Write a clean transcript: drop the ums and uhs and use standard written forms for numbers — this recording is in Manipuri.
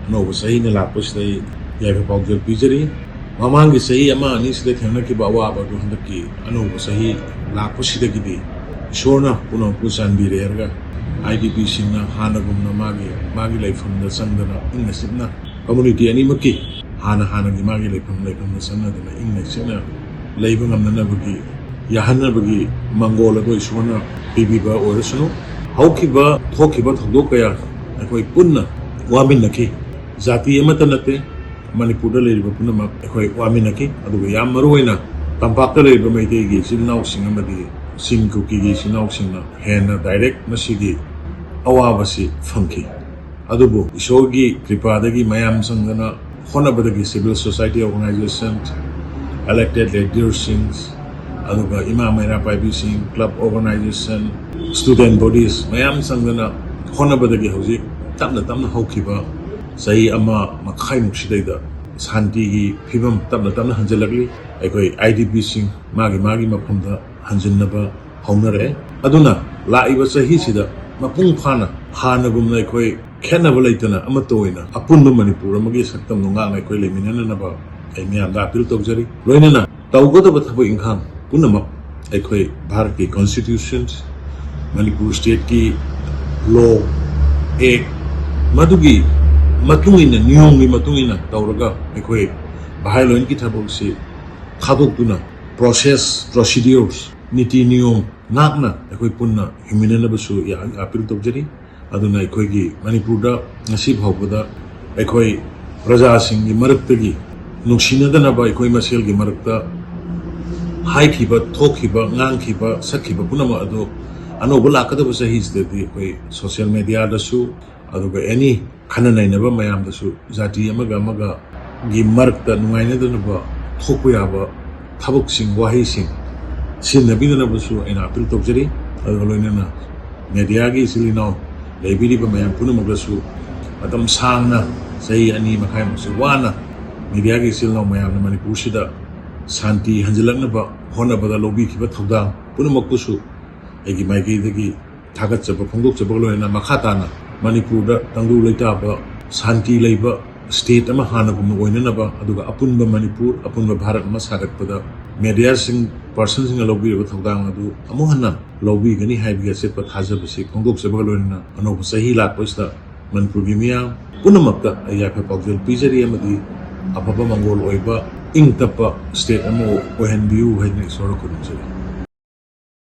ꯑꯅꯧꯕ ꯆꯍꯤꯅ ꯂꯥꯛꯄꯁꯤꯗ ꯑꯩ ꯌꯥꯏꯐ ꯄꯥꯎꯖꯦꯜ ꯄꯤꯖꯔꯤ ꯃꯃꯥꯡꯒꯤ ꯆꯍꯤ ꯑꯃ ꯑꯅꯤꯁꯤꯗ ꯊꯦꯡꯅꯈꯤꯕ ꯑꯋꯥꯕ ꯑꯗꯨ ꯍꯟꯗꯛꯀꯤ ꯑꯅꯧꯕ ꯆꯍꯤ ꯂꯥꯛꯄꯁꯤꯗꯒꯤꯗꯤ ꯏꯁꯣꯔꯅ ꯄꯨꯝꯅꯃꯛꯄꯨ ꯆꯥꯟꯕꯤꯔꯦ ꯍꯥꯏꯔꯒ IDPꯁꯤꯡꯅ ꯍꯥꯟꯅꯒꯨꯝꯅ ꯃꯥꯒꯤ ꯂꯩꯐꯝꯗ ꯆꯪꯗꯅ ꯏꯪꯅ ꯆꯤꯛꯅ ꯀꯝꯃꯨꯅꯤꯇꯤ ꯑꯅꯤꯃꯛꯀꯤ ꯍꯥꯟꯅꯒꯤ ꯃꯥꯒꯤ ꯂꯩꯐꯝꯗ ꯆꯪꯅꯗꯅ ꯏꯪꯅ ꯆꯤꯛꯅ ꯂꯩꯕ ꯉꯝꯅꯅꯕꯒꯤ ꯌꯥꯍꯟꯅꯕꯒꯤ ꯃꯪꯒꯣꯜ ꯑꯗꯨ ꯏꯁꯣꯔꯅ ꯄꯤꯕꯤꯕ ꯑꯣꯏꯔꯁꯅꯨ ꯍꯧꯈꯤꯕ ꯊꯣꯛꯈꯤꯕ ꯊꯧꯗꯣꯛ ꯀꯌꯥ ꯑꯩꯈꯣꯏ ꯄꯨꯟꯅ ꯋꯥꯃꯤꯟꯅꯈꯤ ꯖꯥꯇꯤ ꯑꯃꯠꯇ ꯅꯠꯇꯦ ꯃꯅꯤꯄꯨꯔꯗ ꯂꯩꯔꯤꯕ ꯄꯨꯝꯅꯃꯛ ꯑꯩꯈꯣꯏ ꯋꯥꯃꯤꯟꯅꯈꯤ ꯑꯗꯨꯒ ꯌꯥꯝ ꯃꯔꯨꯑꯣꯏꯅ ꯇꯝꯄꯥꯛꯇ ꯂꯩꯔꯤꯕ ꯃꯩꯇꯩꯒꯤ ꯏꯆꯤꯜ ꯏꯅꯥꯎꯁꯤꯡ ꯑꯃꯗꯤ ꯆꯤꯡ ꯀꯨꯀꯤꯒꯤ ꯏꯆꯤꯜ ꯏꯅꯥꯎꯁꯤꯡꯅ ꯍꯦꯟꯅ ꯗꯥꯏꯔꯦꯛ ꯃꯁꯤꯒꯤ ꯑꯋꯥꯕꯁꯤ ꯐꯪꯈꯤ ꯑꯗꯨꯕꯨ ꯏꯁꯣꯔꯒꯤ ꯀ꯭ꯔꯤꯄꯥꯗꯒꯤ ꯃꯌꯥꯝ ꯆꯪꯗꯅ ꯍꯣꯠꯅꯕꯗꯒꯤ civil society organization elected leadersing aduga ima maira paibising club organization student bodies mayam sangdana honabadagi hauji tamna haukiba sahi ama makhai muksidai shanti gi phibam tamna hanjalagli aikoi IDP sing magi mafamda hanjinnaba haunare aduna laiba sahi sida mapung phana hanagumna aikoi khenaba leitana amatoina apunba manipur amagi saktam nunga aikoi leminana naba ay miyamda appeal tawjari loinana tawgodaba thaba inkhang punamak aikoi bharat ki constitutions manipur state ki law act madugi matungina niyom gi matungina tawraga aikoi bahai loin ki thabok si khadokuna procedures niti niyom nakna aikoi punna himinana basu ya appeal tawjari aduna aikoi gi manipur da ngasi bhaubada aikoi praja sing gi maraktagi nungsinadana aikoi maselgi marakta haikhiba thokhiba ngangkhiba sakhiba punama adu anoba lakadaba sahisdadi aikoi social media dasu aduga any khananainaba mayam dasu jati amaga gi marakta nungainadanaba thokpa yaba thabuksing wahising sinnabidana basu aina appeal tawjari aduga loinana media gi silino leibiriba mayam punamagasu matam sangna sahi ani makhai musu wana media gi silno mayam manipur sida shanti hanjalaknaba honabada lobi khiba thawdang punamakkusu egi maigi dagi thagatchaba phongdokchaba loina makhatana manipur da tangdu leitaba shanti leiba state ama hanagum oinanaba aduga apunba manipur apunba bharat ma sagatpada media sing person sing lobi ba thawdang adu amuhanna lobi gani haibiga setpa thajabasi phongdokchaba loina anoba sahi lakpasta manipur gi miya punamakta ayafa pawjel pijari amadi apapa mangol oiba ing tapa state amo ohenbiu haine soro kunjari